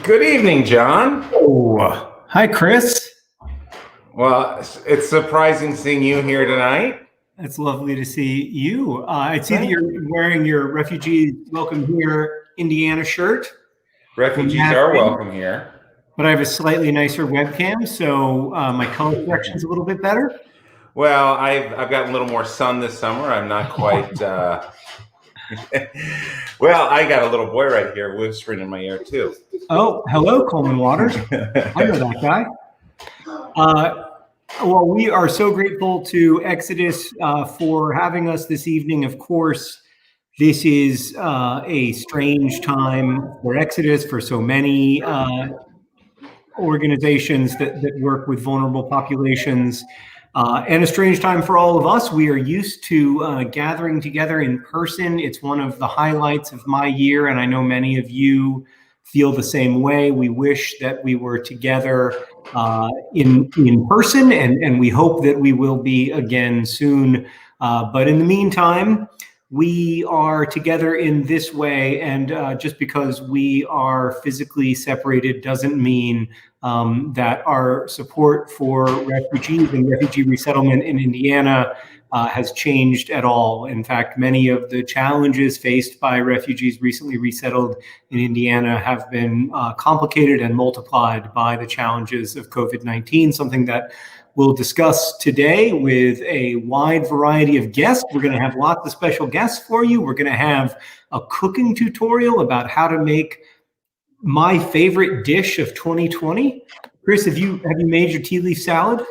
Good evening, John. Oh, hi, Chris. Well, it's surprising seeing you here tonight. It's lovely to see you. I see that Thank you're you. wearing your Refugee Welcome Here Indiana shirt. I'm Refugees are matching, welcome here. but I have a slightly nicer webcam, so my color correction's a little bit better. Well, I've gotten a little more sun this summer. I'm not quite. Well, I got a little boy right here whispering in my ear too. Oh, hello, Coleman Waters. I know that guy. Well, we are so grateful to Exodus for having us this evening. Of course, this is a strange time for Exodus, for so many organizations that work with vulnerable populations, and a strange time for all of us. We are used to gathering together in person. It's one of the highlights of my year, and I know many of you feel the same way. We wish that we were together in person, and we hope that we will be again soon. But in the meantime, we are together in this way, and just because we are physically separated doesn't mean that our support for refugees and refugee resettlement in Indiana has changed at all. In fact, many of the challenges faced by refugees recently resettled in Indiana have been complicated and multiplied by the challenges of COVID-19, something that we'll discuss today with a wide variety of guests. We're going to have lots of special guests for you. We're going to have a cooking tutorial about how to make my favorite dish of 2020. Chris, have you made your tea leaf salad?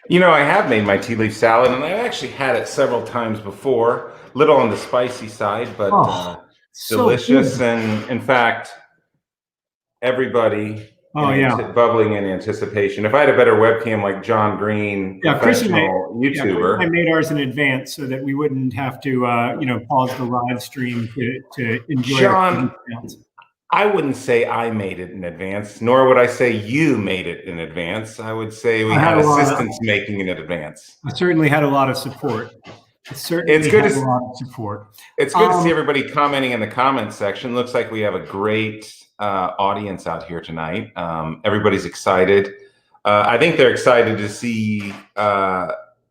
You know, I have made my tea leaf salad, and I've actually had it several times before. Little on the spicy side, but so delicious. good. And in fact, everybody bubbling in anticipation. If I had a better webcam like John Green, professional YouTuber. I made ours in advance so that we wouldn't have to, pause the live stream to enjoy. John, I wouldn't say I made it in advance, nor would I say you made it in advance. I would say we had assistants making it in advance. I certainly had a lot of support. It's good to see everybody commenting in the comments section. Looks like we have a great audience out here tonight. Everybody's excited. I think they're excited to see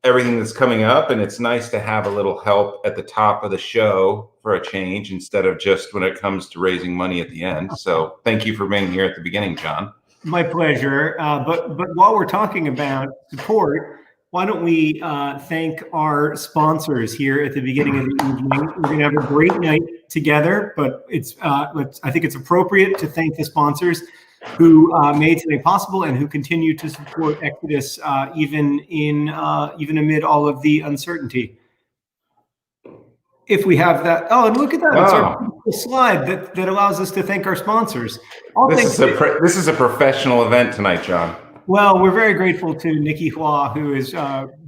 everything that's coming up, and it's nice to have a little help at the top of the show for a change instead of just when it comes to raising money at the end. So thank you for being here at the beginning, John. My pleasure. But while we're talking about support, why don't we thank our sponsors here at the beginning of the evening. We're going to have a great night together, but I think it's appropriate to thank the sponsors who made today possible and who continue to support Exodus even amid all of the uncertainty. If we have that, and look at that! Wow. It's our slide that allows us to thank our sponsors. This is a professional event tonight, John. Well, we're very grateful to Nikki Hua, who is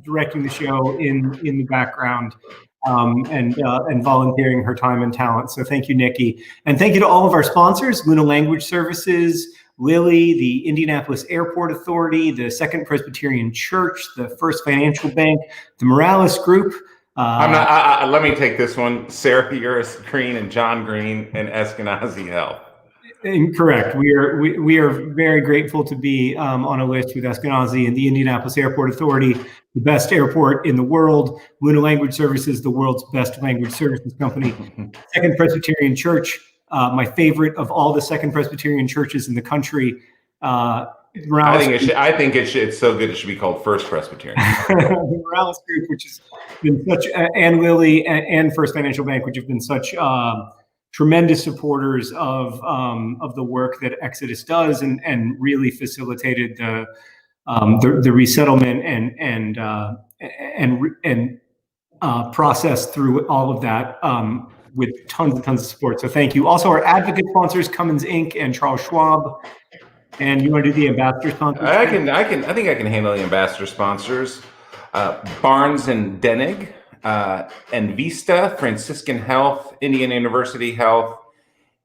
directing the show in the background and volunteering her time and talent. So thank you, Nikki. And thank you to all of our sponsors: Luna Language Services, Lilly, the Indianapolis Airport Authority, the Second Presbyterian Church, the First Financial Bank, the Morales Group. Let me take this one. Sarah Uris Green and John Green and Eskenazi Health. Incorrect. We are very grateful to be on a list with Eskenazi and the Indianapolis Airport Authority, the best airport in the world. Luna Language Services, the world's best language services company. Second Presbyterian Church, my favorite of all the Second Presbyterian churches in the country. It's so good it should be called First Presbyterian. The Morales Group, which has been such, and Lilly and First Financial Bank, which have been such tremendous supporters of the work that Exodus does, and really facilitated the resettlement and process through all of that with tons and tons of support. So thank you. Also, our advocate sponsors, Cummins Inc. and Charles Schwab. And you want to do the ambassador sponsors? I think I can handle the ambassador sponsors. Barnes and Denig, and Vista, Franciscan Health, Indiana University Health,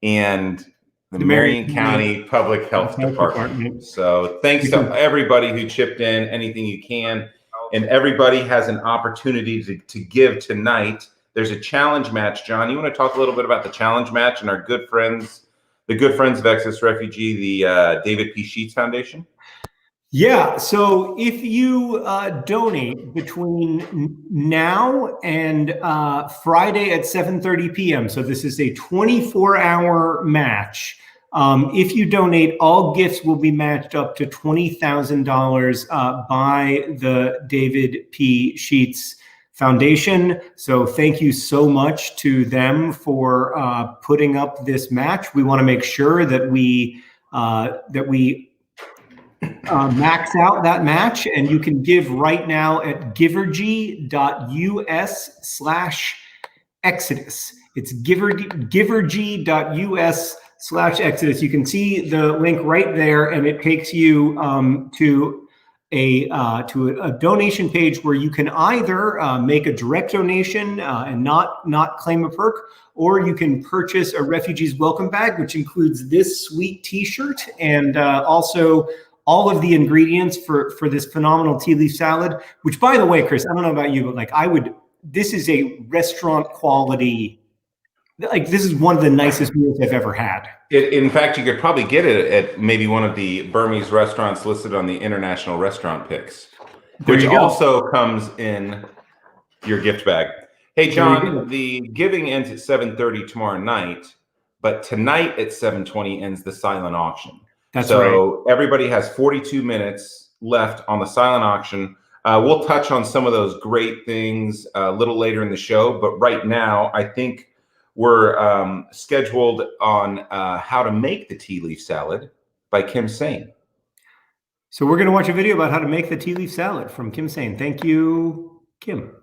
and the Marion County Public Health Department. So thanks to everybody who chipped in anything you can. And everybody has an opportunity to give tonight. There's a challenge match. John, you want to talk a little bit about the challenge match and our good friends the good friends of Exodus Refugee, the David P. Sheets Foundation? Yeah, so if you donate between now and Friday at 7:30 p.m., so this is a 24-hour match. If you donate, all gifts will be matched up to $20,000 by the David P. Sheets Foundation. So thank you so much to them for putting up this match. We want to make sure that we max out that match, and you can give right now at givergy.us/Exodus. It's givergy.us/Exodus. You can see the link right there, and it takes you to a donation page where you can either make a direct donation and not claim a perk, or you can purchase a Refugee's Welcome Bag, which includes this sweet T-shirt and also all of the ingredients for this phenomenal tea leaf salad, which, by the way, Chris, I don't know about you, but like this is a restaurant quality, like this is one of the nicest meals I've ever had. In fact, you could probably get it at maybe one of the Burmese restaurants listed on the International Restaurant Picks, which also comes in your gift bag. Hey, John, the giving ends at 7:30 tomorrow night, but tonight at 7:20 ends the silent auction. That's right. Everybody has 42 minutes left on the silent auction. We'll touch on some of those great things a little later in the show, but right now I think we're scheduled on how to make the tea leaf salad by Kim Sain. So we're going to watch a video about how to make the tea leaf salad from Kim Sain. Thank you, Kim.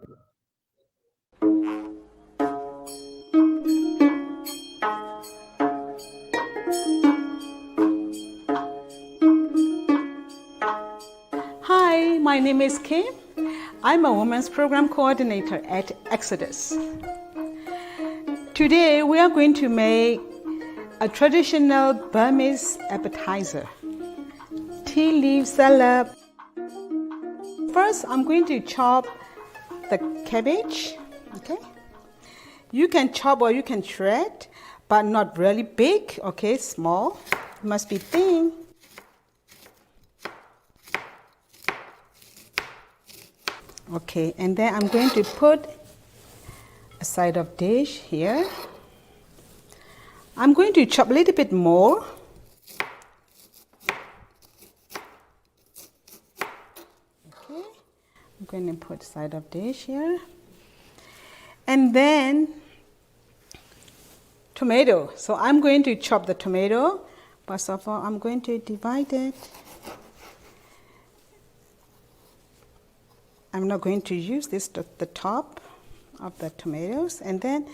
My name is Kim. I'm a Women's Program Coordinator at Exodus. Today we are going to make a traditional Burmese appetizer, tea leaf salad. First, I'm going to chop the cabbage. Okay, you can chop or you can shred, but not really big. Okay, small. It must be thin. Okay, and then I'm going to put a side of dish here. I'm going to chop a little bit more. Okay, I'm going to put side of dish here. And then tomato. So I'm going to chop the tomato. First of all, I'm going to divide it. I'm not going to use the top of the tomatoes, and then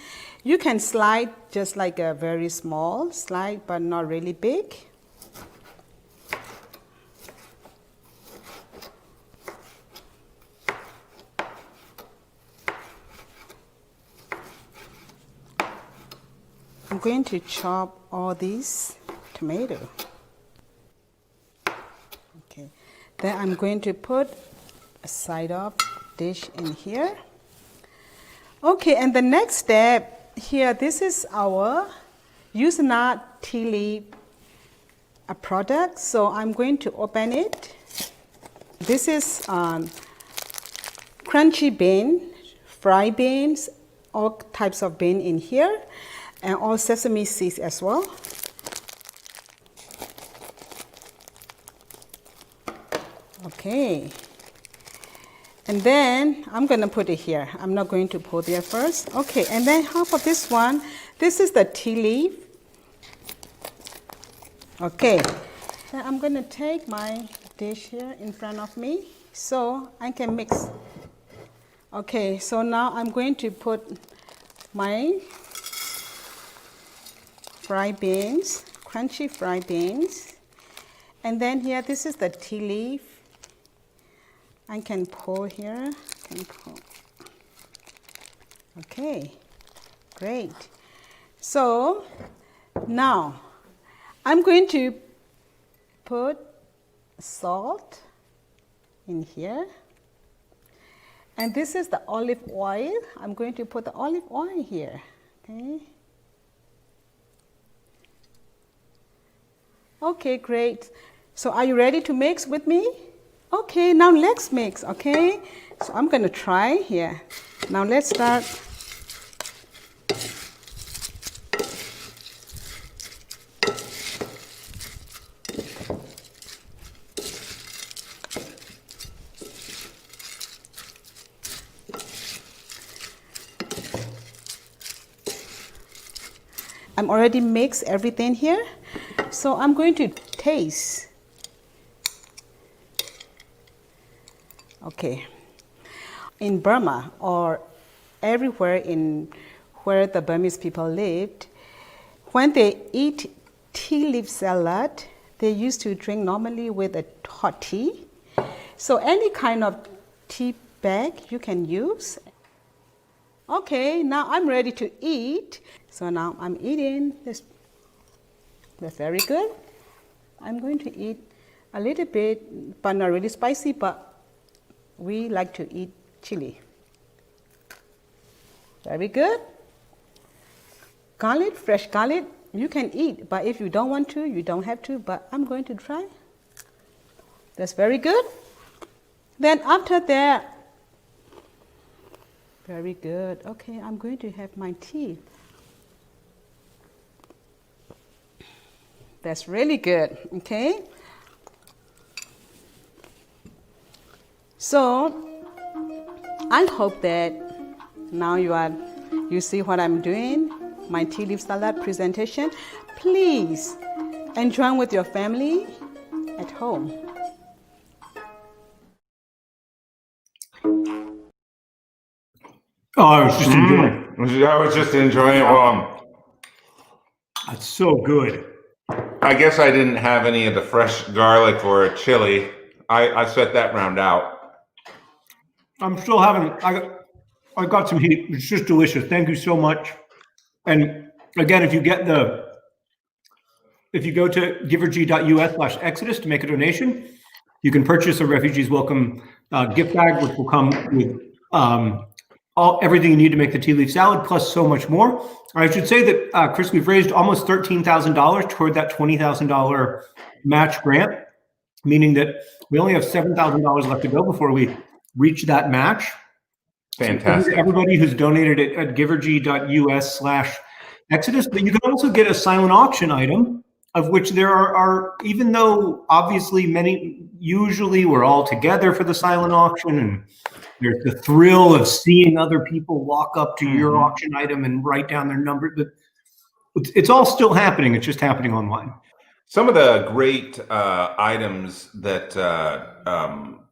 you can slide just like a very small slide, but not really big. I'm going to chop all these tomatoes. Okay, then I'm going to put a side of dish in here. Okay, and the next step here, this is our Usana tea leaf product. So I'm going to open it. This is crunchy bean, fried beans, all types of bean in here, and all sesame seeds as well. Okay. And then I'm going to put it here. I'm not going to put there first. Okay, and then half of this one, this is the tea leaf. Okay, then I'm going to take my dish here in front of me so I can mix. Okay, so now I'm going to put my fried beans, crunchy fried beans. And then here, this is the tea leaf. I can pour here. Okay, great. So now I'm going to put salt in here. And this is the olive oil. I'm going to put the olive oil here. Okay. Okay, great. So are you ready to mix with me? Okay, now let's mix, okay? So I'm gonna try here. Now let's start. I'm already mixed everything here. So I'm going to taste. Okay. In Burma or everywhere in where the Burmese people lived, when they eat tea leaf salad, they used to drink normally with a hot tea. So any kind of tea bag you can use. Okay, now I'm ready to eat. So now I'm eating this. That's very good. I'm going to eat a little bit, but not really spicy, but we like to eat chili. Very good. Garlic, fresh garlic, you can eat, but if you don't want to, you don't have to, but I'm going to try. That's very good. Then after that, very good. Okay, I'm going to have my tea. That's really good, okay? So, I hope that now you see what I'm doing, my tea leaf salad presentation. Please enjoy with your family at home. Oh, I was just enjoying. I was just enjoying it. That's so good. I guess I didn't have any of the fresh garlic or chili. I set that round out. I'm still having. I got some heat. It's just delicious. Thank you so much. And again, if you go to givergy.us/Exodus to make a donation, you can purchase a Refugees Welcome gift bag, which will come with everything you need to make the tea leaf salad, plus so much more. I should say that, Chris, we've raised almost $13,000 toward that $20,000 match grant, meaning that we only have $7,000 left to go before we reach that match. Fantastic. So everybody who's donated at givergy.us/Exodus, but you can also get a silent auction item, of which there are, even though obviously many, usually we're all together for the silent auction, and there's the thrill of seeing other people walk up to your auction item and write down their number, but it's all still happening. It's just happening online. Some of the great items that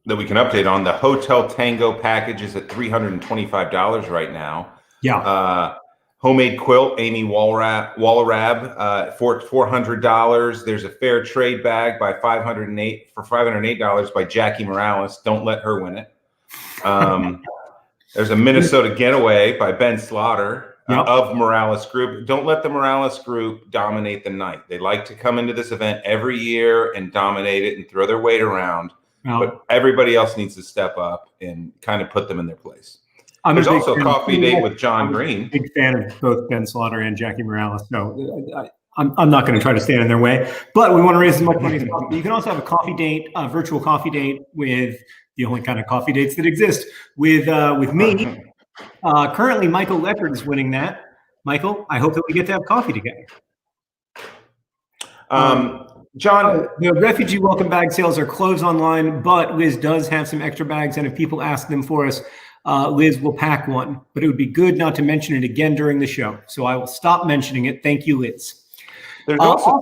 that we can update on, the Hotel Tango package is at $325 right now. Yeah. Homemade quilt, Amy Wallerab, for $400. There's a fair trade bag by $508 by Jackie Morales. Don't let her win it. There's a Minnesota Getaway by Ben Slaughter of Morales Group. Don't let the Morales Group dominate the night. They like to come into this event every year and dominate it and throw their weight around. But everybody else needs to step up and kind of put them in their place. There's also a coffee date with John Green. Big fan of both Ben Slaughter and Jackie Morales. So I'm not going to try to stand in their way, but we want to raise as much money as possible. You can also have a coffee date, a virtual coffee date with the only kind of coffee dates that exist with me. Currently, Michael Leopard is winning that. Michael, I hope that we get to have coffee together. John, the refugee welcome bag sales are closed online, but Liz does have some extra bags, and if people ask them for us, Liz will pack one. But it would be good not to mention it again during the show, so I will stop mentioning it. Thank you, Liz. There's also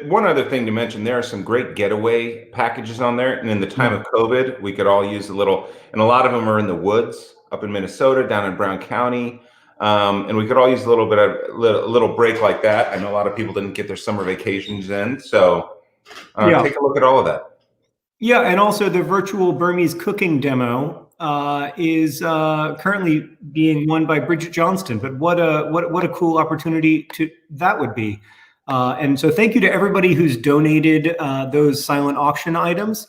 one other thing to mention. There are some great getaway packages on there, and in the time of COVID, we could all use a little. And a lot of them are in the woods, up in Minnesota, down in Brown County, and we could all use a little bit of a little break like that. I know a lot of people didn't get their summer vacations in, so take a look at all of that. Yeah, and also the virtual Burmese cooking demo is currently being won by Bridget Johnston. But what a cool opportunity that would be. And so thank you to everybody who's donated those silent auction items.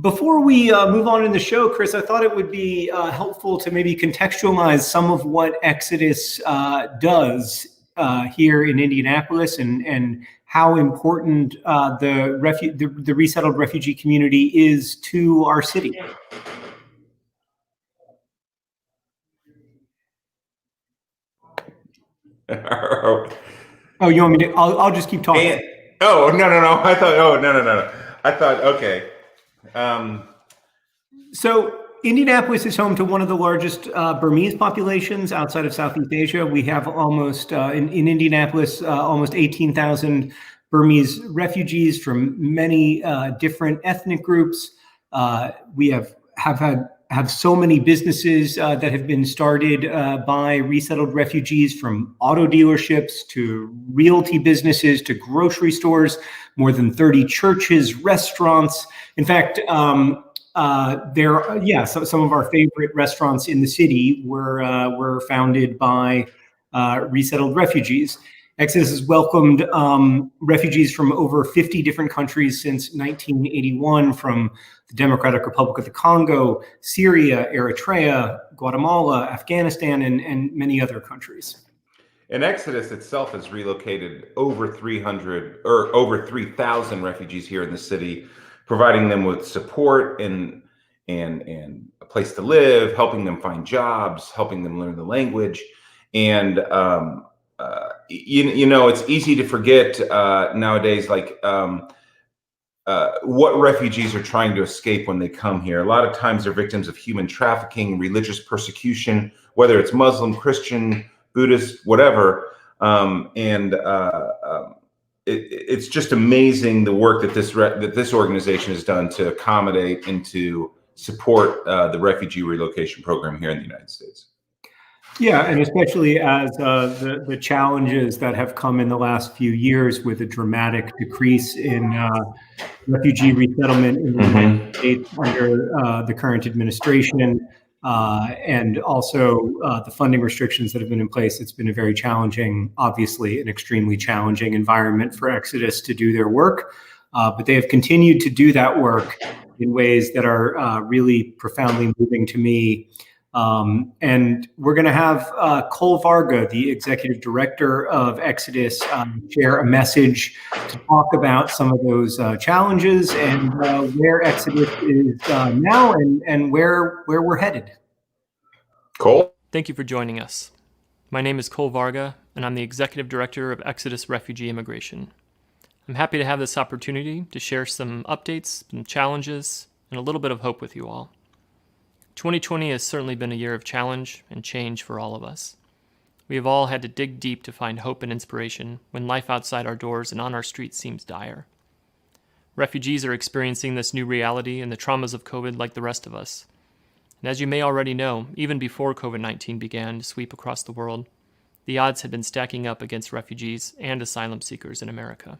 Before we move on in the show, Chris, I thought it would be helpful to maybe contextualize some of what Exodus does here in Indianapolis and how important the resettled refugee community is to our city. Oh, you want me to? I'll just keep talking. No. I thought. Oh, no. I thought. Okay. So Indianapolis is home to one of the largest Burmese populations outside of Southeast Asia. We have almost in Indianapolis almost 18,000 Burmese refugees from many different ethnic groups. We have so many businesses that have been started by resettled refugees, from auto dealerships to realty businesses to grocery stores, more than 30 churches, restaurants. In fact, some of our favorite restaurants in the city were founded by resettled refugees. Exodus has welcomed refugees from over 50 different countries since 1981, from the Democratic Republic of the Congo, Syria, Eritrea, Guatemala, Afghanistan, and many other countries. And Exodus itself has relocated over 3,000 refugees here in the city, providing them with support and a place to live, helping them find jobs, helping them learn the language. And it's easy to forget nowadays, what refugees are trying to escape when they come here. A lot of times they're victims of human trafficking, religious persecution, whether it's Muslim, Christian, Buddhist, whatever. It's just amazing the work that this organization has done to accommodate and to support the refugee relocation program here in the United States. Yeah, and especially as the challenges that have come in the last few years with a dramatic decrease in refugee resettlement in the United States under the current administration, and also the funding restrictions that have been in place. It's been a very challenging, obviously an extremely challenging environment for Exodus to do their work, but they have continued to do that work in ways that are really profoundly moving to me. And we're going to have Cole Varga, the executive director of Exodus, share a message to talk about some of those challenges and where Exodus is now and where we're headed. Cole? Thank you for joining us. My name is Cole Varga, and I'm the executive director of Exodus Refugee Immigration. I'm happy to have this opportunity to share some updates, some challenges, and a little bit of hope with you all. 2020 has certainly been a year of challenge and change for all of us. We have all had to dig deep to find hope and inspiration when life outside our doors and on our streets seems dire. Refugees are experiencing this new reality and the traumas of COVID like the rest of us. And as you may already know, even before COVID-19 began to sweep across the world, the odds had been stacking up against refugees and asylum seekers in America.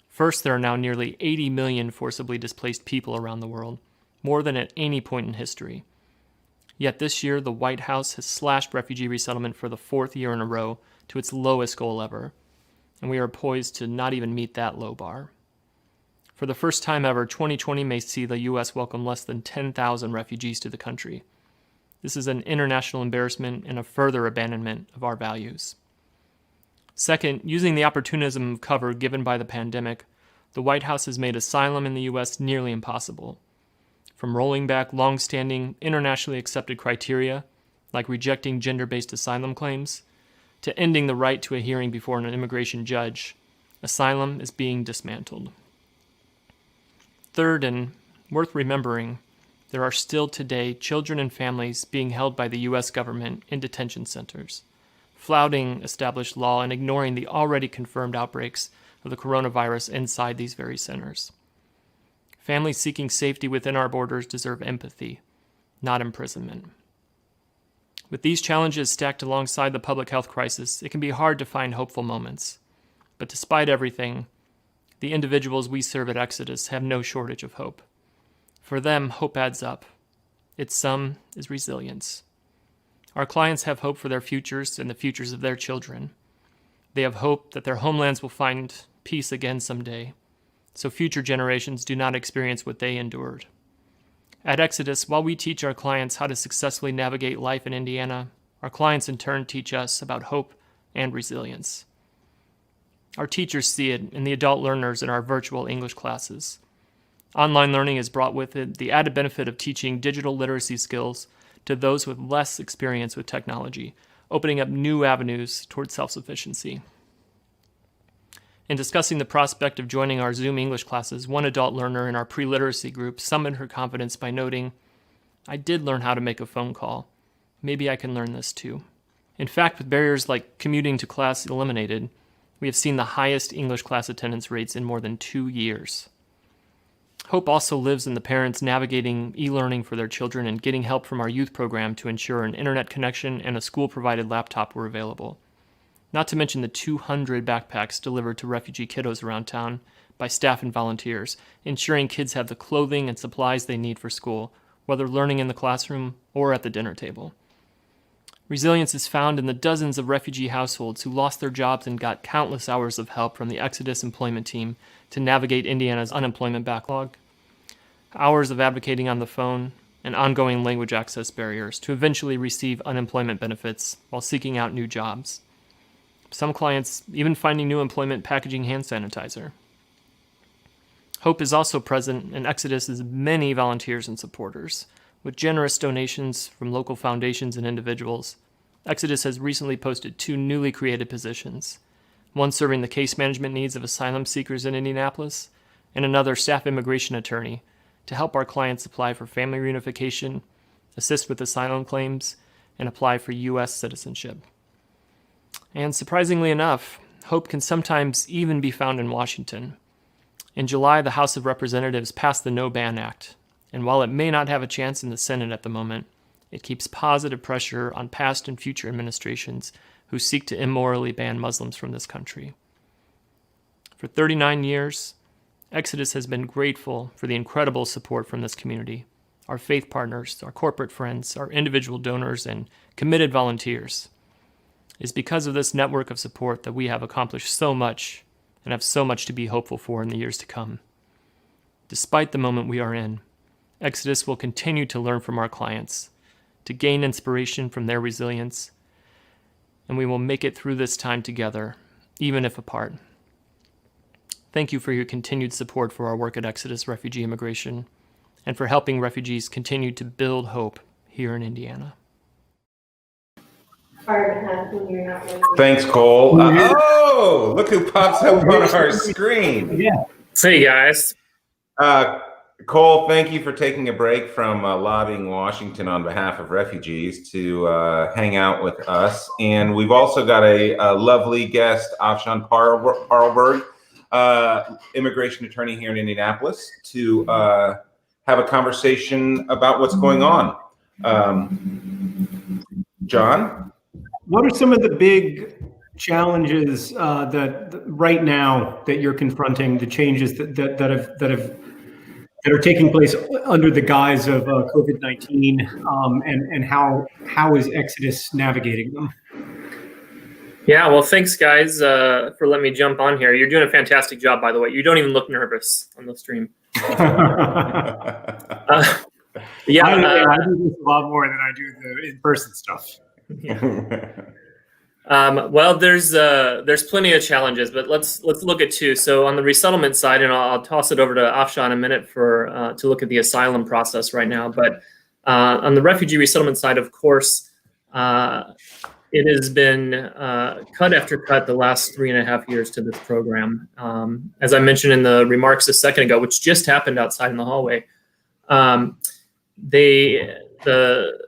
First, there are now nearly 80 million forcibly displaced people around the world, more than at any point in history. Yet this year, the White House has slashed refugee resettlement for the fourth year in a row to its lowest goal ever, and we are poised to not even meet that low bar. For the first time ever, 2020 may see the U.S. welcome less than 10,000 refugees to the country. This is an international embarrassment and a further abandonment of our values. Second, using the opportunism of cover given by the pandemic, the White House has made asylum in the U.S. nearly impossible. From rolling back long-standing, internationally accepted criteria, like rejecting gender-based asylum claims, to ending the right to a hearing before an immigration judge, asylum is being dismantled. Third, and worth remembering, there are still today children and families being held by the U.S. government in detention centers, flouting established law and ignoring the already confirmed outbreaks of the coronavirus inside these very centers. Families seeking safety within our borders deserve empathy, not imprisonment. With these challenges stacked alongside the public health crisis, it can be hard to find hopeful moments. But despite everything, the individuals we serve at Exodus have no shortage of hope. For them, hope adds up. Its sum is resilience. Our clients have hope for their futures and the futures of their children. They have hope that their homelands will find peace again someday, so future generations do not experience what they endured. At Exodus, while we teach our clients how to successfully navigate life in Indiana, our clients in turn teach us about hope and resilience. Our teachers see it in the adult learners in our virtual English classes. Online learning has brought with it the added benefit of teaching digital literacy skills to those with less experience with technology, opening up new avenues towards self-sufficiency. In discussing the prospect of joining our Zoom English classes, one adult learner in our pre-literacy group summoned her confidence by noting, "I did learn how to make a phone call. Maybe I can learn this too." In fact, with barriers like commuting to class eliminated, we have seen the highest English class attendance rates in more than 2 years. Hope also lives in the parents navigating e-learning for their children and getting help from our youth program to ensure an internet connection and a school-provided laptop were available. Not to mention the 200 backpacks delivered to refugee kiddos around town by staff and volunteers, ensuring kids have the clothing and supplies they need for school, whether learning in the classroom or at the dinner table. Resilience is found in the dozens of refugee households who lost their jobs and got countless hours of help from the Exodus employment team to navigate Indiana's unemployment backlog, hours of advocating on the phone, and ongoing language access barriers to eventually receive unemployment benefits while seeking out new jobs. Some clients even finding new employment packaging hand sanitizer. Hope is also present in Exodus's many volunteers and supporters. With generous donations from local foundations and individuals, Exodus has recently posted 2 newly created positions, one serving the case management needs of asylum seekers in Indianapolis, and another staff immigration attorney to help our clients apply for family reunification, assist with asylum claims, and apply for U.S. citizenship. And surprisingly enough, hope can sometimes even be found in Washington. In July, the House of Representatives passed the No Ban Act, and while it may not have a chance in the Senate at the moment, it keeps positive pressure on past and future administrations who seek to immorally ban Muslims from this country. For 39 years, Exodus has been grateful for the incredible support from this community, our faith partners, our corporate friends, our individual donors, and committed volunteers. It's because of this network of support that we have accomplished so much and have so much to be hopeful for in the years to come. Despite the moment we are in, Exodus will continue to learn from our clients, to gain inspiration from their resilience, and we will make it through this time together, even if apart. Thank you for your continued support for our work at Exodus Refugee Immigration and for helping refugees continue to build hope here in Indiana. Thanks, Cole. Oh, look who pops up on our screen. Yeah. Hey, guys. Cole, thank you for taking a break from lobbying Washington on behalf of refugees to hang out with us. And we've also got a lovely guest, Afshan Parlberg, immigration attorney here in Indianapolis, to have a conversation about what's going on. John? What are some of the big challenges that right now that you're confronting, the changes that are taking place under the guise of COVID-19, and how is Exodus navigating them? Yeah, well, thanks, guys, for letting me jump on here. You're doing a fantastic job, by the way. You don't even look nervous on the stream. Yeah, I do this a lot more than I do the in-person stuff. Yeah. Well, there's plenty of challenges, but let's look at 2. So on the resettlement side, and I'll toss it over to Afshan in a minute to look at the asylum process right now. But on the refugee resettlement side, of course, it has been cut after cut the last 3.5 years to this program. As I mentioned in the remarks a second ago, which just happened outside in the hallway, the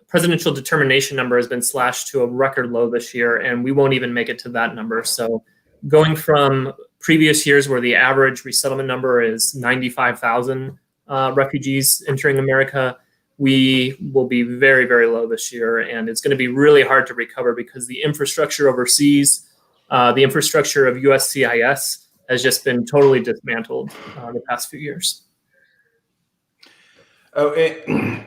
presidential determination number has been slashed to a record low this year, and we won't even make it to that number. So going from previous years where the average resettlement number is 95,000 refugees entering America, we will be very, very low this year. And it's going to be really hard to recover because the infrastructure overseas, the infrastructure of USCIS has just been totally dismantled the past few years. Oh,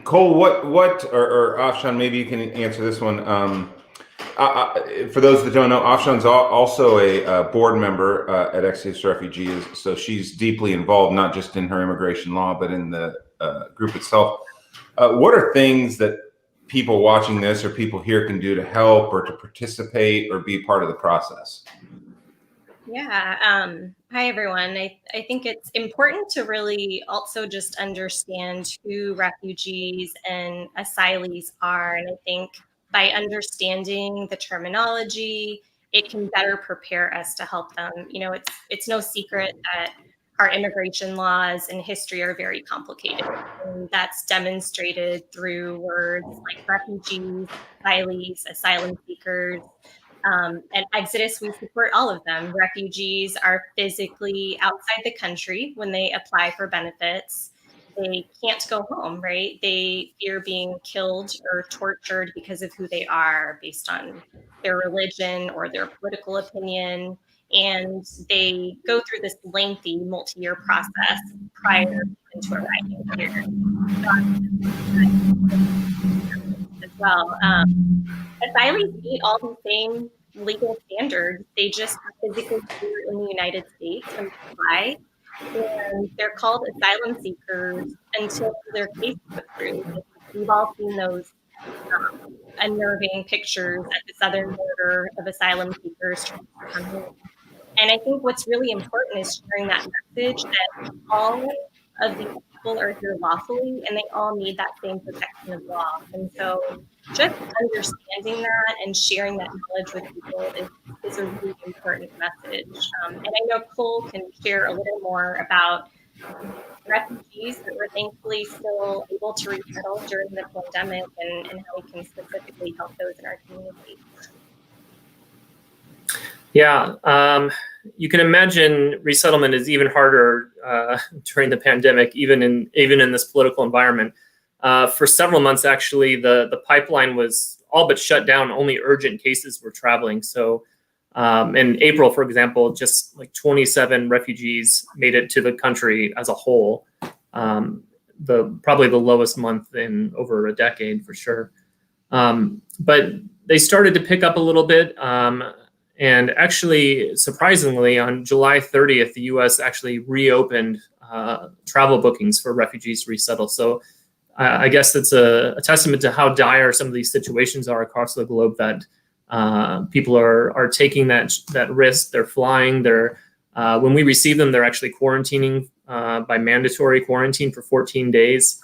Cole, or Afshan, maybe you can answer this one. For those that don't know, Afshan's also a board member at Exodus Refugee, so she's deeply involved, not just in her immigration law, but in the group itself. What are things that people watching this or people here can do to help or to participate or be part of the process? Hi, everyone. I think it's important to really also just understand who refugees and asylees are. And I think by understanding the terminology, it can better prepare us to help them. It's no secret that our immigration laws and history are very complicated. And that's demonstrated through words like refugees, asylees, asylum seekers. At Exodus, we support all of them. Refugees are physically outside the country when they apply for benefits. They can't go home, right? They fear being killed or tortured because of who they are based on their religion or their political opinion. And they go through this lengthy multi-year process prior to arriving here as well. Asylees meet all the same legal standards. They just are physically here in the United States and apply. And they're called asylum seekers until their case is approved. We've all seen those unnerving pictures at the southern border of asylum seekers trying to come in. And I think what's really important is sharing that message that all of these people are here lawfully and they all need that same protection of law. And so just understanding that and sharing that knowledge with people is a really important message. And I know Cole can share a little more about refugees that were thankfully still able to resettle during the pandemic and how we can specifically help those in our community. Yeah, you can imagine resettlement is even harder during the pandemic, even in this political environment. For several months, actually, the pipeline was all but shut down. Only urgent cases were traveling. So in April, for example, just like 27 refugees made it to the country as a whole. Probably the lowest month in over a decade for sure. But they started to pick up a little bit. And actually, surprisingly, on July 30th, the U.S. actually reopened travel bookings for refugees to resettle. So I guess that's a testament to how dire some of these situations are across the globe, that people are taking that risk. They're flying. When we receive them, they're actually quarantining by mandatory quarantine for 14 days.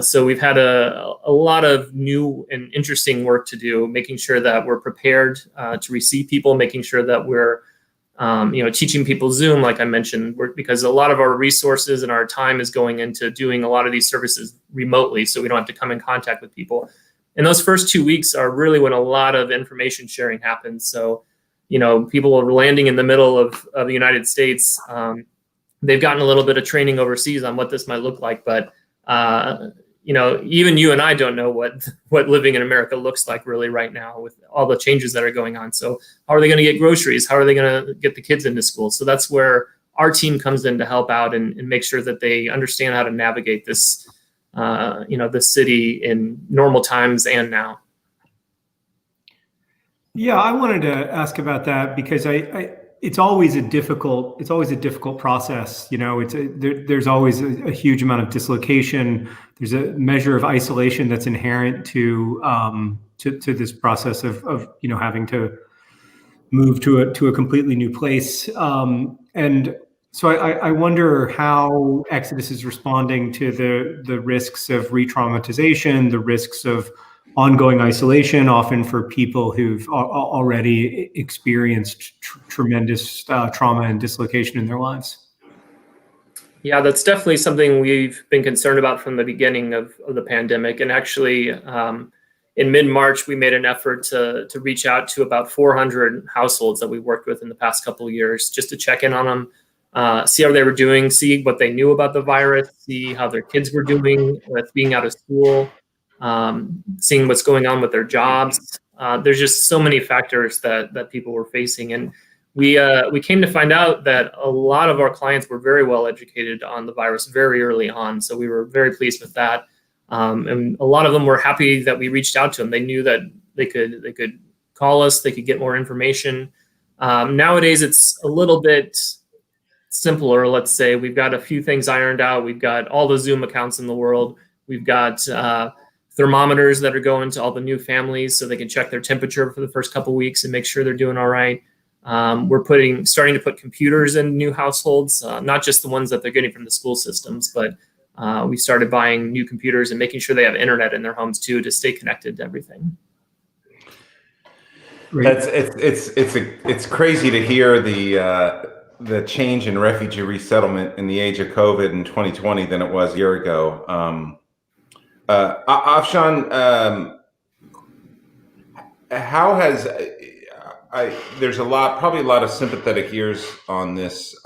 So we've had a lot of new and interesting work to do, making sure that we're prepared to receive people, making sure that we're teaching people Zoom, like I mentioned, because a lot of our resources and our time is going into doing a lot of these services remotely, so we don't have to come in contact with people. And those first 2 weeks are really when a lot of information sharing happens. So, people are landing in the middle of the United States. They've gotten a little bit of training overseas on what this might look like, but even you and I don't know what living in America looks like really right now with all the changes that are going on. So how are they going to get groceries? How are they going to get the kids into school? So that's where our team comes in to help out and make sure that they understand how to navigate this, this city in normal times and now. Yeah, I wanted to ask about that because it's always a difficult process. There's always a huge amount of dislocation. There's a measure of isolation that's inherent to this process of having to move to a completely new place. And so I wonder how Exodus is responding to the risks of re-traumatization, the risks of ongoing isolation, often for people who've already experienced tremendous trauma and dislocation in their lives. Yeah, that's definitely something we've been concerned about from the beginning of the pandemic. And actually, in mid-March, we made an effort to reach out to about 400 households that we worked with in the past couple of years, just to check in on them, see how they were doing, see what they knew about the virus, see how their kids were doing with being out of school, seeing what's going on with their jobs. There's just so many factors that people were facing. And we came to find out that a lot of our clients were very well educated on the virus very early on. So we were very pleased with that. And a lot of them were happy that we reached out to them. They knew that they could call us, they could get more information. Nowadays, it's a little bit simpler. Let's say we've got a few things ironed out. We've got all the Zoom accounts in the world. We've got thermometers that are going to all the new families so they can check their temperature for the first couple of weeks and make sure they're doing all right. We're starting to put computers in new households, not just the ones that they're getting from the school systems, but we started buying new computers and making sure they have internet in their homes too to stay connected to everything. It's crazy to hear the change in refugee resettlement in the age of COVID in 2020 than it was a year ago. Afshan, how has there's probably a lot of sympathetic ears on this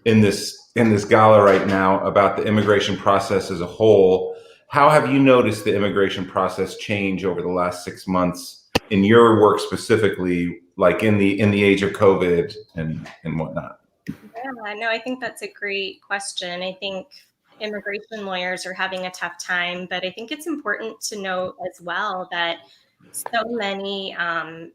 in this gala right now about the immigration process as a whole. How have you noticed the immigration process change over the last 6 months in your work specifically, like in the age of COVID and whatnot? Yeah, no, I think that's a great question. I think immigration lawyers are having a tough time, but I think it's important to note as well that so many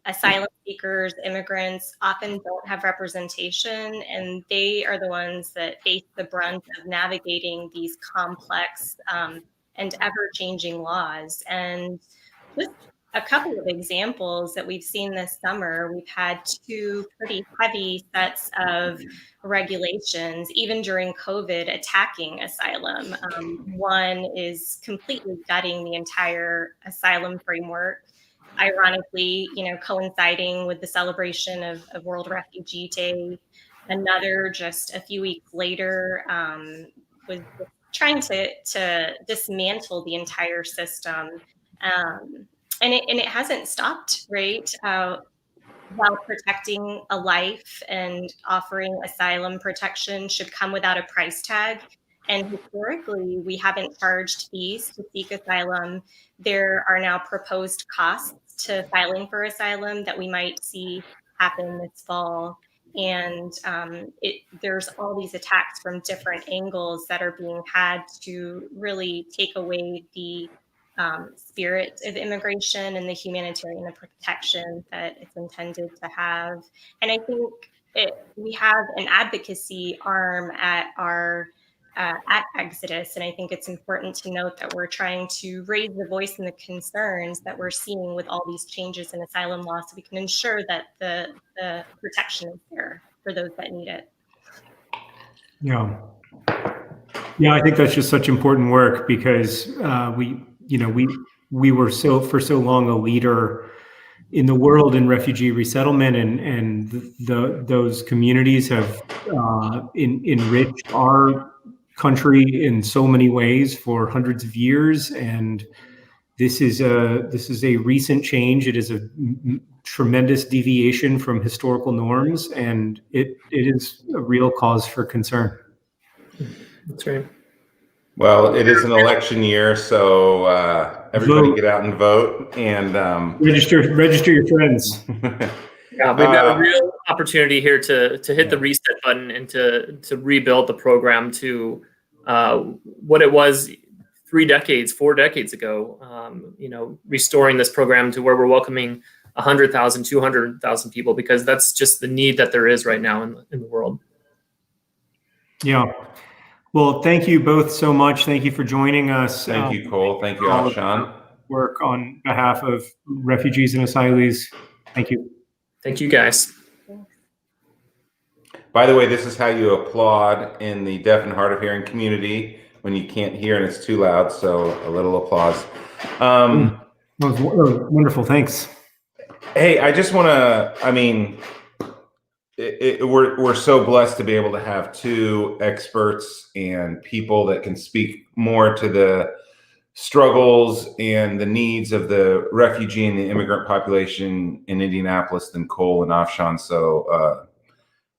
asylum seekers, immigrants often don't have representation, and they are the ones that face the brunt of navigating these complex and ever-changing laws. And just a couple of examples that we've seen this summer, we've had 2 pretty heavy sets of regulations, even during COVID, attacking asylum. One is completely gutting the entire asylum framework, ironically, coinciding with the celebration of World Refugee Day. Another, just a few weeks later, was trying to dismantle the entire system. And it hasn't stopped, right? While protecting a life and offering asylum protection should come without a price tag. And historically, we haven't charged fees to seek asylum. There are now proposed costs to filing for asylum that we might see happen this fall. And there's all these attacks from different angles that are being had to really take away the spirit of immigration and the humanitarian protection that it's intended to have. And I think we have an advocacy arm at Exodus, and I think it's important to note that we're trying to raise the voice and the concerns that we're seeing with all these changes in asylum law, so we can ensure that the protection is there for those that need it. Yeah, I think that's just such important work, because we were for so long a leader in the world in refugee resettlement, and those communities have enriched our country in so many ways for hundreds of years. And this is a recent change. It is a tremendous deviation from historical norms, and it is a real cause for concern. That's right. Well, it is an election year, so everybody get out and vote, and register your friends. Yeah, we've got a real opportunity here to hit the reset button and to rebuild the program to what it was 4 decades ago. Restoring this program to where we're welcoming 100,000, 200,000 people, because that's just the need that there is right now in the world. Yeah. Well, thank you both so much. Thank you for joining us. Thank you, Cole. Thank you, Afshan. Work on behalf of refugees and asylees. Thank you. Thank you, guys. By the way, this is how you applaud in the deaf and hard of hearing community when you can't hear and it's too loud. So a little applause. That was wonderful. Thanks. Hey, I just want to, we're so blessed to be able to have 2 experts and people that can speak more to the struggles and the needs of the refugee and the immigrant population in Indianapolis than Cole and Afshan. So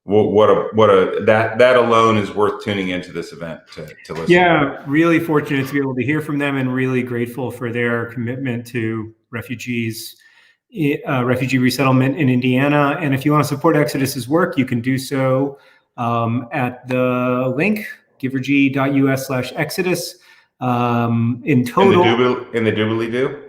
that alone is worth tuning into this event to listen. Yeah, really fortunate to be able to hear from them, and really grateful for their commitment to refugee resettlement in Indiana. And if you want to support Exodus's work, you can do so at the link givergy.us/Exodus. In total, in the doobly-doo.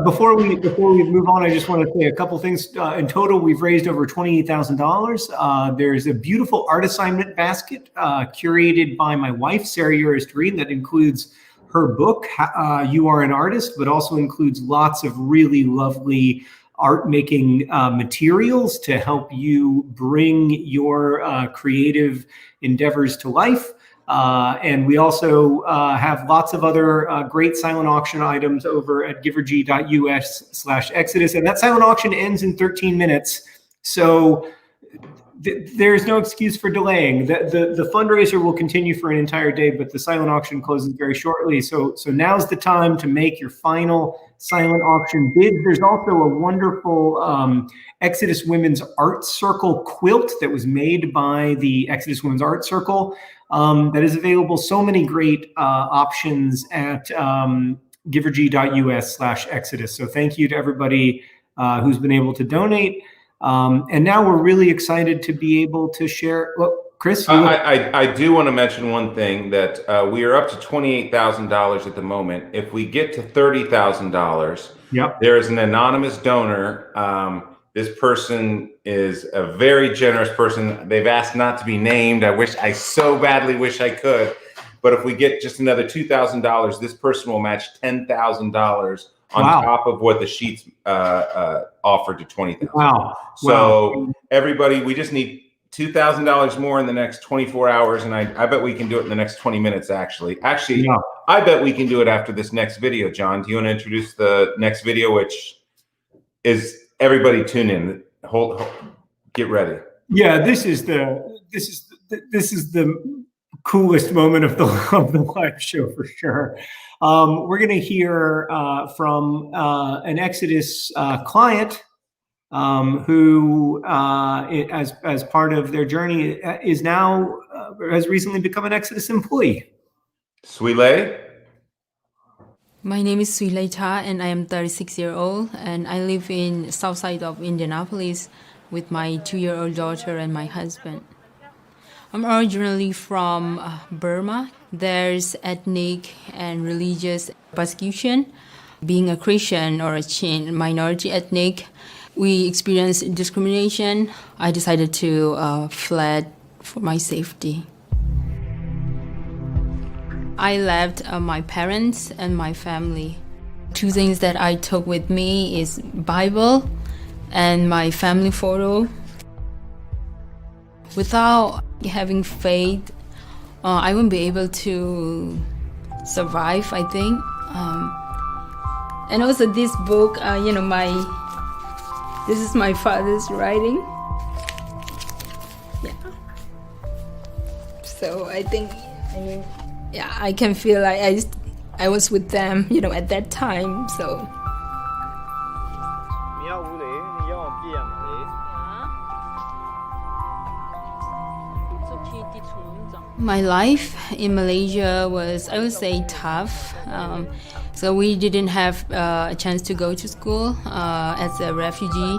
Before we move on, I just want to say a couple things. In total, we've raised over $28,000. There's a beautiful art assignment basket curated by my wife, Sarah Uris-Doreen, that includes her book, You Are an Artist, but also includes lots of really lovely art making materials to help you bring your creative endeavors to life. And we also have lots of other great silent auction items over at givergy.us/Exodus. And that silent auction ends in 13 minutes. So there's no excuse for delaying. The fundraiser will continue for an entire day, but the silent auction closes very shortly. So now's the time to make your final silent auction bid. There's also a wonderful Exodus Women's Art Circle quilt that was made by the Exodus Women's Art Circle that is available. So many great options at givergy.us/Exodus. So thank you to everybody who's been able to donate. And now we're really excited to be able to share. Well, Chris, I do want to mention one thing, that we are up to $28,000 at the moment. If we get to $30,000, yep, there is an anonymous donor. This person is a very generous person. They've asked not to be named. I so badly wish I could. But if we get just another $2,000, this person will match $10,000 on top of what the sheets offered to $20,000. Wow. So everybody, we just need $2,000 more in the next 24 hours. And I bet we can do it in the next 20 minutes, actually. Yeah. I bet we can do it after this next video. John, do you want to introduce the next video, which is everybody tune in. Get ready. Yeah, this is the coolest moment of the live show for sure. We're going to hear from an Exodus client who, as part of their journey, has recently become an Exodus employee. Suile? My name is Suile Ta, and I am 36 years old, and I live in south side of Indianapolis with my 2-year-old daughter and my husband. I'm originally from Burma. There's ethnic and religious persecution. Being a Christian or a Chin minority ethnic, we experience discrimination. I decided to flee for my safety. I left my parents and my family. 2 things that I took with me is Bible and my family photo. Without having faith, I won't be able to survive, I think. And also this book, this is my father's writing. Yeah. So I think, I can feel like I was with them, at that time, so. My life in Malaysia was, I would say, tough. So we didn't have a chance to go to school as a refugee.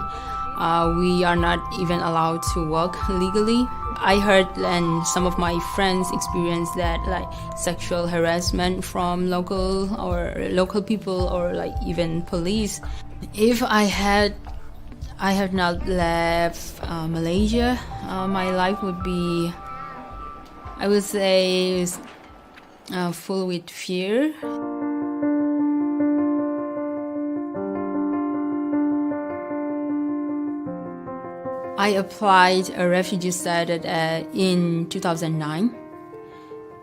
We are not even allowed to work legally. I heard and some of my friends experienced that, like sexual harassment from local people or like even police. If I have not left Malaysia, my life would be, I would say, full with fear. I applied a refugee status in 2009,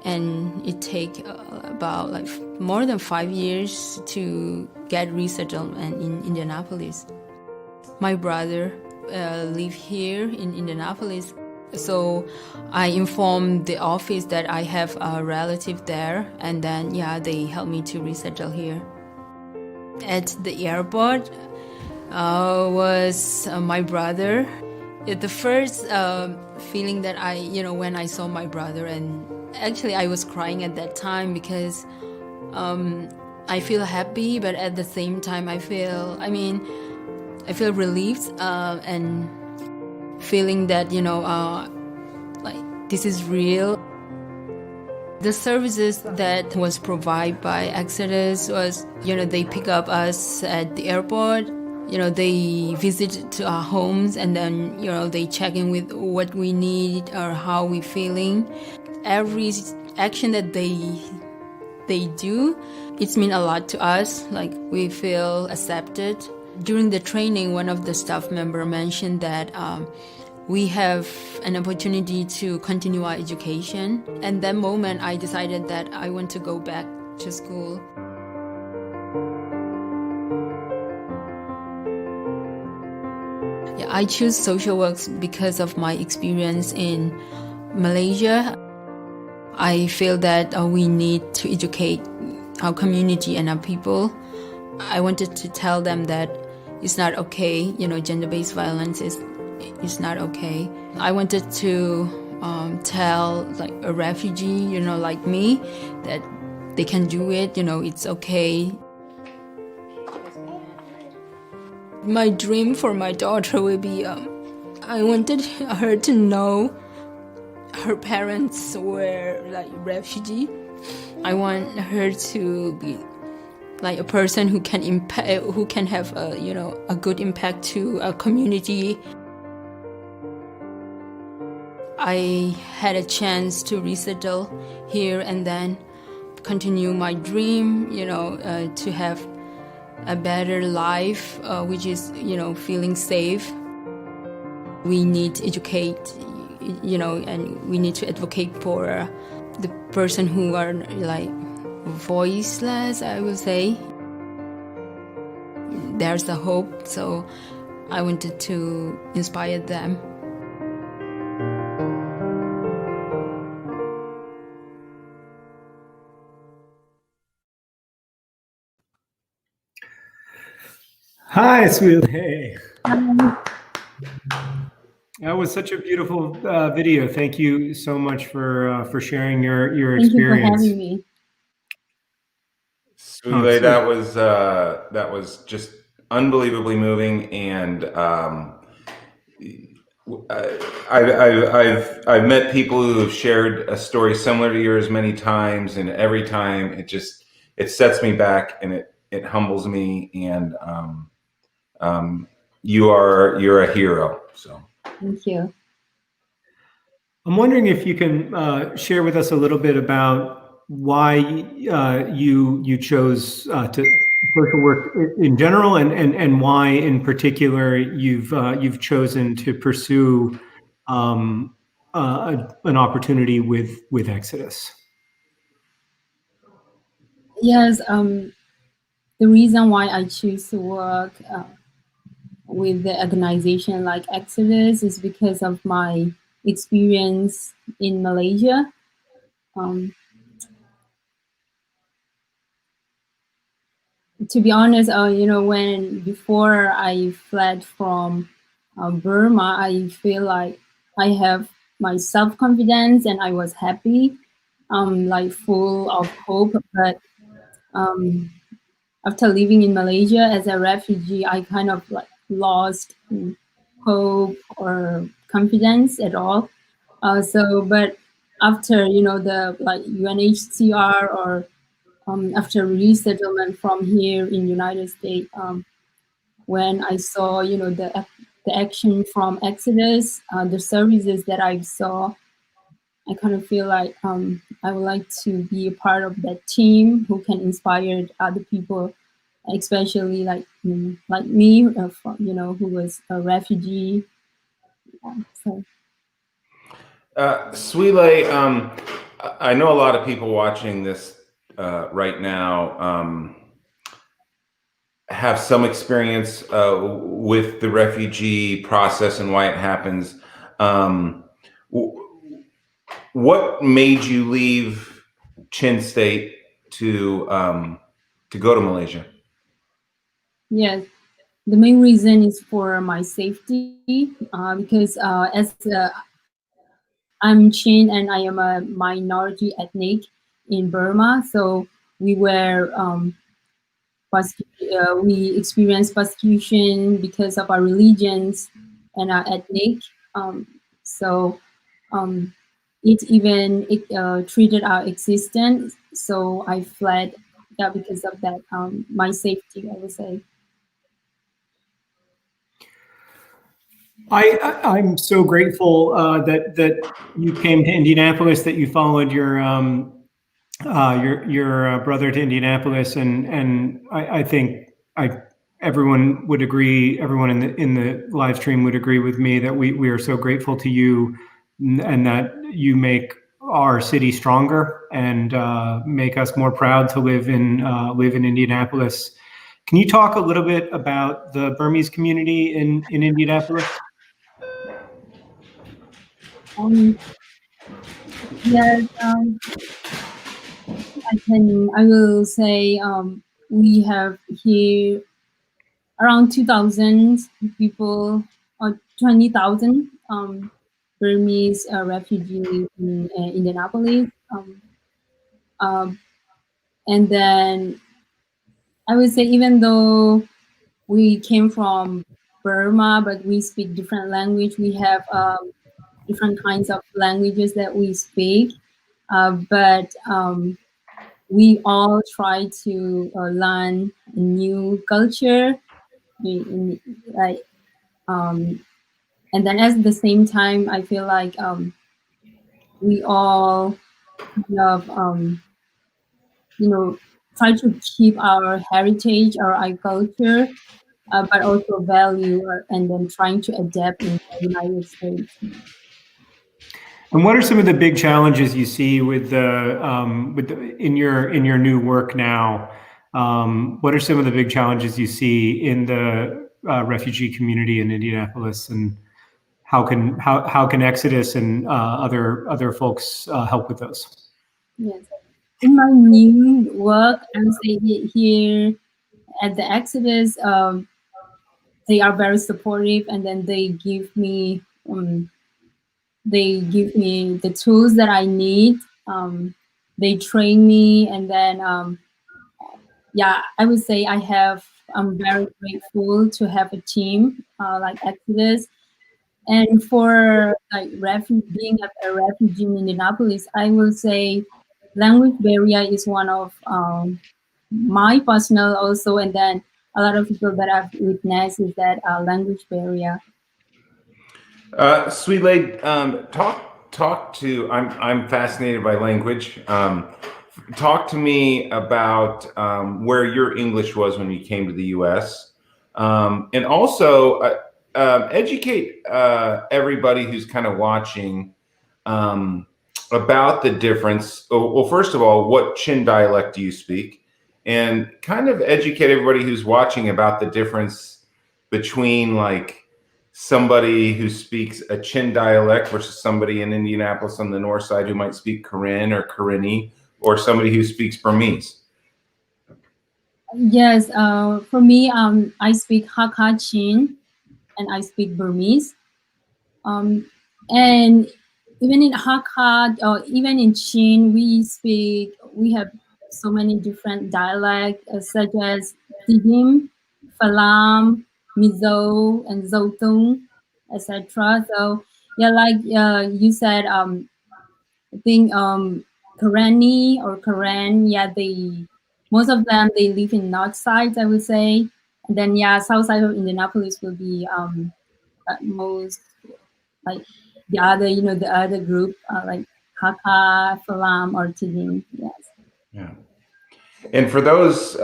and it takes about more than 5 years to get resettlement in Indianapolis. My brother lives here in Indianapolis, so I informed the office that I have a relative there, and then they helped me to resettle here. At the airport was my brother. The first feeling that when I saw my brother, and actually I was crying at that time because I feel happy, but at the same time I feel relieved and feeling that this is real. The services that was provided by Exodus was, they pick up us at the airport. They visit to our homes, and then, they check in with what we need or how we feeling. Every action that they do, it's mean a lot to us. Like, we feel accepted. During the training, one of the staff member mentioned that we have an opportunity to continue our education. And that moment, I decided that I want to go back to school. Yeah, I choose social work because of my experience in Malaysia. I feel that we need to educate our community and our people. I wanted to tell them that it's not okay, gender-based violence is not okay. I wanted to tell like a refugee, like me, that they can do it, it's okay. My dream for my daughter will be, I wanted her to know her parents were like refugee. I want her to be like a person who can have a good impact to a community. I had a chance to resettle here and then continue my dream, to have a better life, which is, feeling safe. We need to educate, and we need to advocate for the person who are like voiceless, I would say. There's a hope, so I wanted to inspire them. Hi, Sweet. Hey. That was such a beautiful video. Thank you so much for sharing your experience. Thank you for having me. Sule, that was just unbelievably moving, and I've met people who have shared a story similar to yours many times, and every time it sets me back and it humbles me, and you're a hero. So thank you. I'm wondering if you can share with us a little bit about why you chose to social work in general, and why in particular you've chosen to pursue an opportunity with Exodus. Yes, the reason why I choose to work with the organization like Exodus is because of my experience in Malaysia. To be honest, before I fled from Burma, I feel like I have my self-confidence and I was happy, like full of hope. But after living in Malaysia as a refugee, I kind of like lost hope or confidence at all. But after the like UNHCR or after resettlement from here in United States, when I saw the action from Exodus, the services that I saw, I kind of feel like I would like to be a part of that team who can inspire other people, especially like me, who was a refugee. So. Swile, I know a lot of people watching this right now have some experience with the refugee process and why it happens. What made you leave Chin State to go to Malaysia? Yes, the main reason is for my safety, because I'm Chin and I am a minority ethnic in Burma, so we experienced persecution because of our religions and our ethnic. It treated our existence. So I fled because of that, my safety, I would say. I'm so grateful that you came to Indianapolis, that you followed your brother to Indianapolis, and I think everyone would agree, everyone in the live stream would agree with me that we are so grateful to you, and that you make our city stronger and make us more proud to live in Indianapolis. Can you talk a little bit about the Burmese community in Indianapolis? Yes, I will say we have here around 2,000 people or 20,000 Burmese refugees in Indianapolis. And then I would say, even though we came from Burma, but we speak different language, we have different kinds of languages that we speak. But we all try to learn a new culture, like, and then at the same time, I feel like we all kind of, try to keep our heritage or our culture, but also value and then trying to adapt in the United States. And what are some of the big challenges you see in your new work now? What are some of the big challenges you see in the refugee community in Indianapolis, and how can Exodus and other folks help with those? Yes, in my new work, I would say here at the Exodus, they are very supportive, and then they give me the tools that I need. They train me, and then I would say I'm very grateful to have a team like Exodus. And for like being a refugee in Indianapolis, I will say language barrier is one of my personal also, and then a lot of people that I've witnessed is that language barrier. Sweet Lady, talk to. I'm fascinated by language. Talk to me about where your English was when you came to the U.S. And also educate everybody who's kind of watching about the difference. Well, first of all, what Chin dialect do you speak? And kind of educate everybody who's watching about the difference between like somebody who speaks a Chin dialect versus somebody in Indianapolis on the north side who might speak Karen or Karenni, or somebody who speaks Burmese. Yes, for me, I speak Hakka Chin and I speak Burmese. And even in Hakka or even in Chin, we have so many different dialects, such as Tidim, Falam, Mizo, and Zotung, etc. So yeah, like you said, I think Karenni or Karen, most of them they live in north side, I would say, and then south side of Indianapolis will be most like the other group like Hakka, Falam, or Tidim. Yes. Yeah. And for those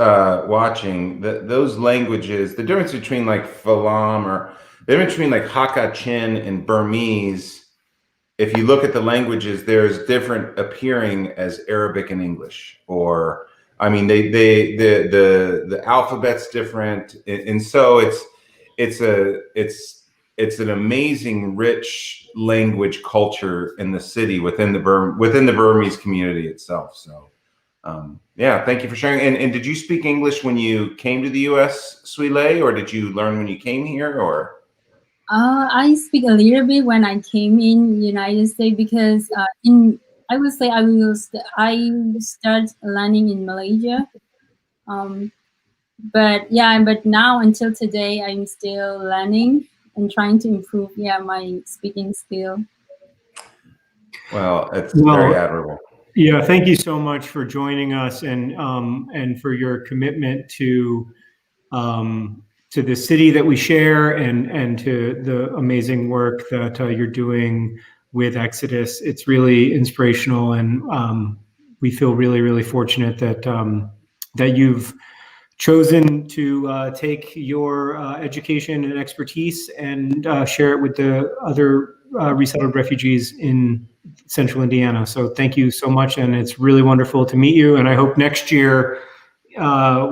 watching, those languages, the difference between like Falam or the difference between like Hakka Chin and Burmese, if you look at the languages, there's different appearing as Arabic and English, or I mean, the alphabet's different, and so it's an amazing, rich language culture in the city within the Burmese community itself. So. Yeah, thank you for sharing. And did you speak English when you came to the U.S., Suile, or did you learn when you came here, or? I speak a little bit when I came in United States, because I would say I start learning in Malaysia. But now until today, I'm still learning and trying to improve my speaking skill. Well, it's very admirable. Yeah, thank you so much for joining us and for your commitment to the city that we share and to the amazing work that you're doing with Exodus. It's really inspirational, and we feel really, really fortunate that that you've chosen to take your education and expertise and share it with the other resettled refugees in Central Indiana. So thank you so much, and it's really wonderful to meet you. And I hope next year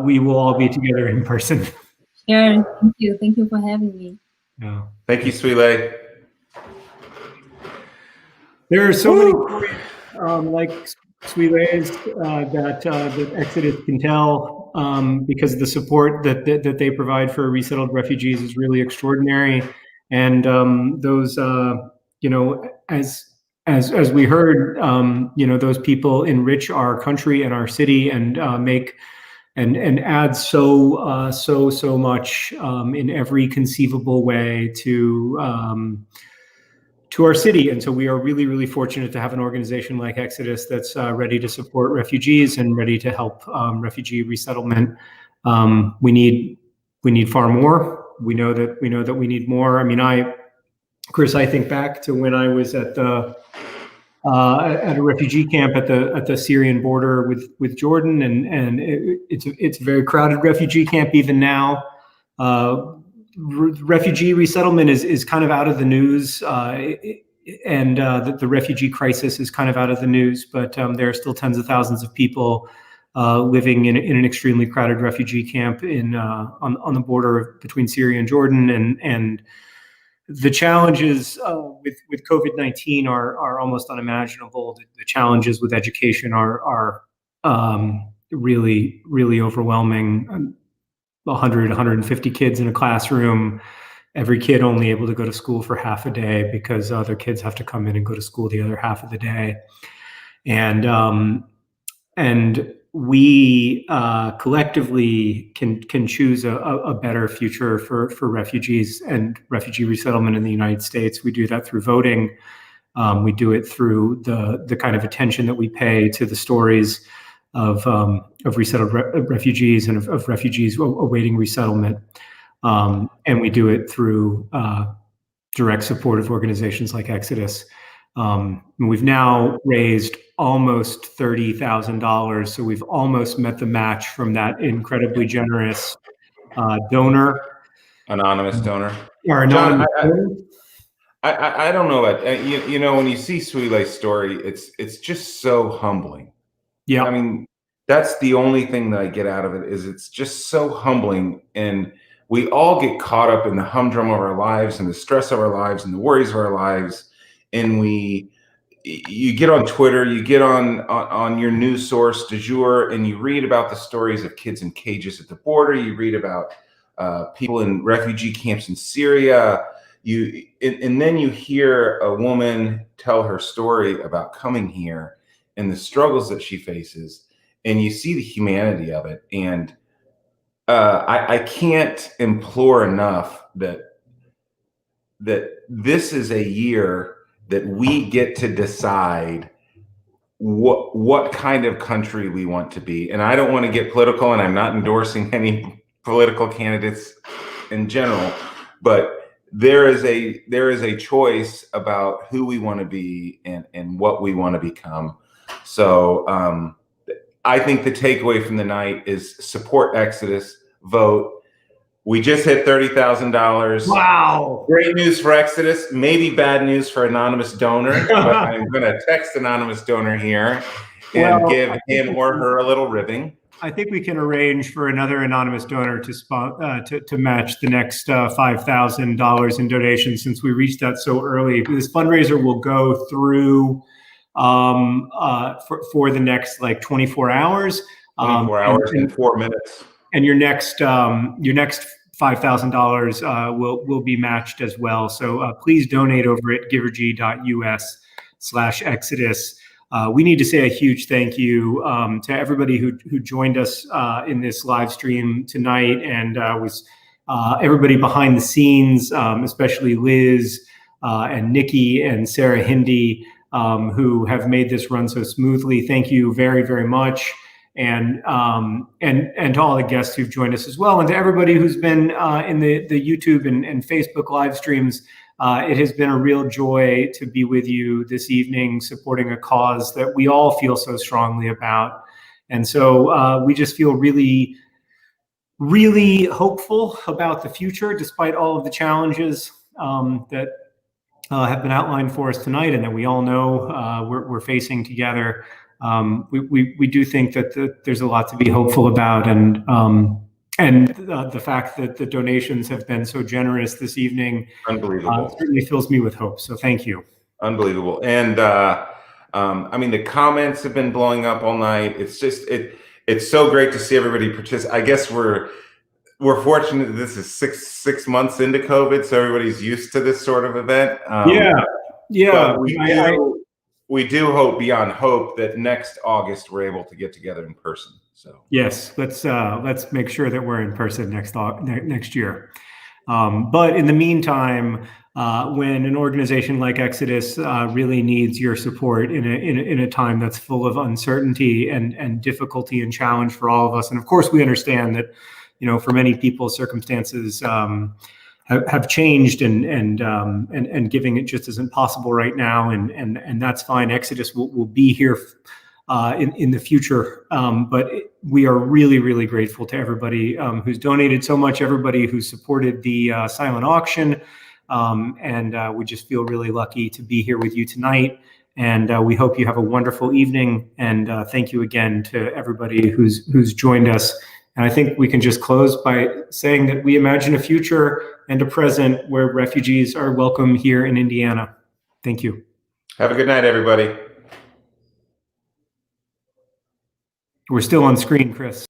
we will all be together in person. Sure. Thank you. Thank you for having me. Yeah. Thank you, Suile. There are so many stories like Suile's that Exodus can tell because the support that they provide for resettled refugees is really extraordinary. And those, as we heard, those people enrich our country and our city and make and add so much in every conceivable way to our city. And so we are really, really fortunate to have an organization like Exodus that's ready to support refugees and ready to help refugee resettlement. We need far more. We know that we need more. I mean, Chris, I think back to when I was at a refugee camp at the Syrian border with Jordan, and it's a very crowded refugee camp even now. Refugee resettlement is kind of out of the news, and the refugee crisis is kind of out of the news, but there are still tens of thousands of people living in an extremely crowded refugee camp on the border between Syria and Jordan, and the challenges with COVID-19 are almost unimaginable. The challenges with education are really, really overwhelming. 100, 150 kids in a classroom, every kid only able to go to school for half a day because other kids have to come in and go to school the other half of the day. And we collectively can choose a better future for refugees and refugee resettlement in the United States. We do that through voting. We do it through the kind of attention that we pay to the stories of resettled refugees and of refugees awaiting resettlement. And we do it through direct support of organizations like Exodus. We've now raised almost $30,000, so we've almost met the match from that incredibly generous donor. Anonymous donor. Or anonymous donor. I don't know about when you see Suile's story, it's just so humbling. Yeah, I mean, that's the only thing that I get out of it is it's just so humbling, and we all get caught up in the humdrum of our lives and the stress of our lives and the worries of our lives, and you get on Twitter, you get on your news source du jour, and you read about the stories of kids in cages at the border. You read about people in refugee camps in Syria. And then you hear a woman tell her story about coming here and the struggles that she faces, and you see the humanity of it. And I can't implore enough that this is a year that we get to decide what kind of country we want to be. And I don't want to get political, and I'm not endorsing any political candidates in general, but there is a choice about who we want to be and what we want to become. So I think the takeaway from the night is support Exodus, vote. We just hit $30,000. Wow. Great news for Exodus, maybe bad news for anonymous donor, but I'm going to text anonymous donor here and give him or her a little ribbing. I think we can arrange for another anonymous donor to match the next $5,000 in donations since we reached that so early. This fundraiser will go through for the next 24 hours. 24 hours and 4 minutes. And your next $5,000 will be matched as well. So please donate over at givergy.us/Exodus. We need to say a huge thank you to everybody who joined us in this live stream tonight, and was everybody behind the scenes, especially Liz and Nikki and Sarah Hindi, who have made this run so smoothly. Thank you very, very much. And to all the guests who've joined us as well, and to everybody who's been in the YouTube and Facebook live streams. It has been a real joy to be with you this evening, supporting a cause that we all feel so strongly about. And so we just feel really really hopeful about the future, despite all of the challenges that have been outlined for us tonight, and that we all know we're facing together. We do think that there's a lot to be hopeful about, and the fact that the donations have been so generous this evening, unbelievable, certainly fills me with hope. So thank you. Unbelievable. And I mean, the comments have been blowing up all night. It's just it's so great to see everybody participate. I guess we're fortunate that this is six months into COVID, so everybody's used to this sort of event. Yeah. We do hope beyond hope that next August we're able to get together in person. So yes, let's make sure that we're in person next year. But in the meantime, when an organization like Exodus really needs your support in a time that's full of uncertainty and difficulty and challenge for all of us, and of course we understand that, for many people, circumstances have changed, and giving it just isn't possible right now, and that's fine. Exodus will be here in the future, but we are really, really grateful to everybody who's donated so much, everybody who supported the silent auction, and we just feel really lucky to be here with you tonight. And we hope you have a wonderful evening. And thank you again to everybody who's joined us. And I think we can just close by saying that we imagine a future and a present where refugees are welcome here in Indiana. Thank you. Have a good night, everybody. We're still on screen, Chris.